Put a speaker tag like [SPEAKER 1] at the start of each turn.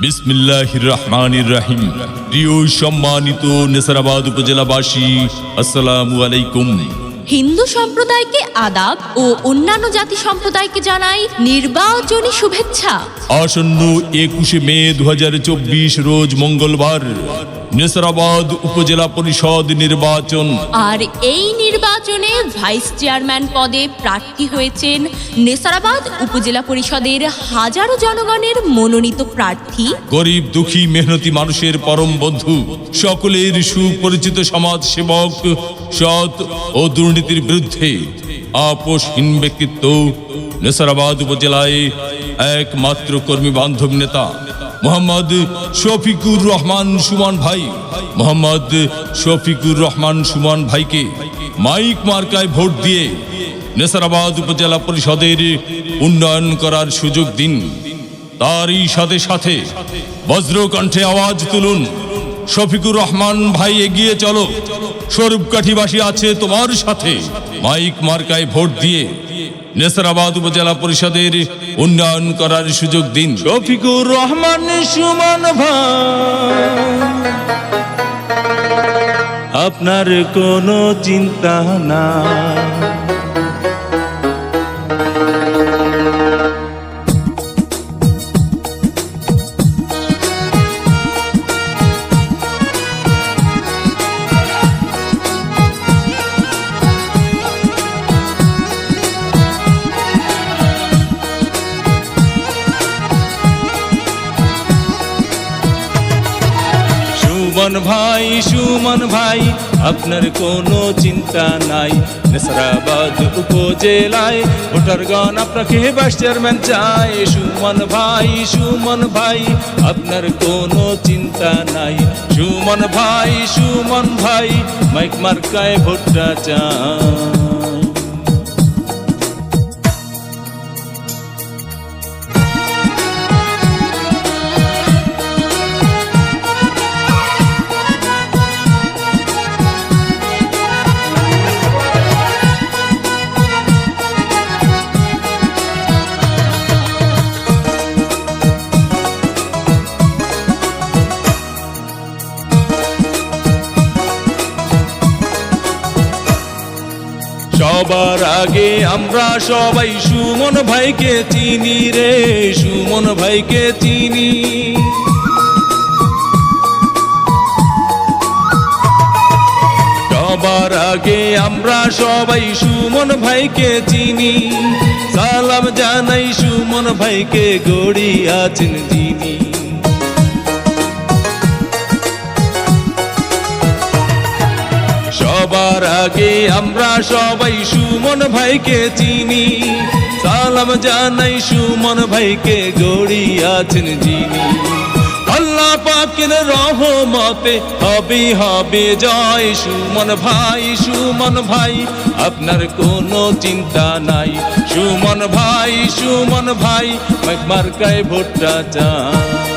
[SPEAKER 1] বিসমিল্লাহির রহমানির রহিম। প্রিয় সম্মানিত নেসারাবাদ উপজেলাবাসী, আসসালামু আলাইকুম।
[SPEAKER 2] হিন্দু সম্প্রদায়কে আদাব ও অন্যান্য জাতি সম্প্রদায়কে জানাই নির্বাচনী শুভেচ্ছা।
[SPEAKER 1] আসন্ন 21শে মে 2024 রোজ মঙ্গলবার নেসারাবাদ উপজেলা পরিষদ নির্বাচন।
[SPEAKER 2] আর এই নির্বাচনে ভাইস চেয়ারম্যান পদে প্রার্থী হয়েছেন নেসারাবাদ উপজেলা পরিষদের হাজারো জনগণের মনোনীত প্রার্থী,
[SPEAKER 1] গরিব দুঃখী মেহনতি মানুষের পরম বন্ধু, সকলের সুপরিচিত সমাজ সেবক, সৎ ও দুর্নীতির বিরুদ্ধে আপোষহীন ব্যক্তিত্ব, নেসারাবাদ উপজেলায় একমাত্র কর্মী বান্ধব নেতা মোহাম্মদ শফিকুর রহমান সুমন ভাই। মোহাম্মদ শফিকুর রহমান সুমন ভাইকে মাইক মার্কায় ভোট দিয়ে নেসারাবাদ উপজেলা পরিষদের উন্নয়ন করার সুযোগ দিন। তারই সাথে সাথে বজ্রকণ্ঠে আওয়াজ তুলুন, শফিকুর রহমান ভাই এগিয়ে চলো, স্বরূপকাঠিবাসী আছে তোমার সাথে। মাইক মার্কায় ভোট দিয়ে নেসারাবাদ উপজেলা পরিষদের উন্নয়ন করার সুযোগ দিন।
[SPEAKER 3] শফিকুর রহমান সুমন ভাই, আপনার কোনো চিন্তা না। সুমন ভাই, আপনার কোনো চিন্তা নাই। নেসারাবাদ উপজেলায় ভোটারগণ আপনাকে ভাইস চেয়ারম্যান চায়। সুমন ভাই, আপনার কোনো চিন্তা নাই। সুমন ভাই, মাইক মার্কায় ভোটটা চায়। সবার আগে আমরা সবাই সুমন ভাইকে চিনি রে, সুমন ভাইকে চিনি। সবার আগে আমরা সবাই সুমন ভাইকে চিনি। সালাম জানাই সুমন ভাইকে, গড়ি আছেন যিনি। সবার আগে আমরা সবাই সুমন ভাইকে চিনি। সালাম জানাই সুমন ভাইকে, গড়ি আছেন যিনি। আল্লাহ পাকের রহমতে হবে জয়। সুমন ভাই, আপনার কোনো চিন্তা নাই। সুমন ভাই, মাইক মার্কায় ভোটটা চায়।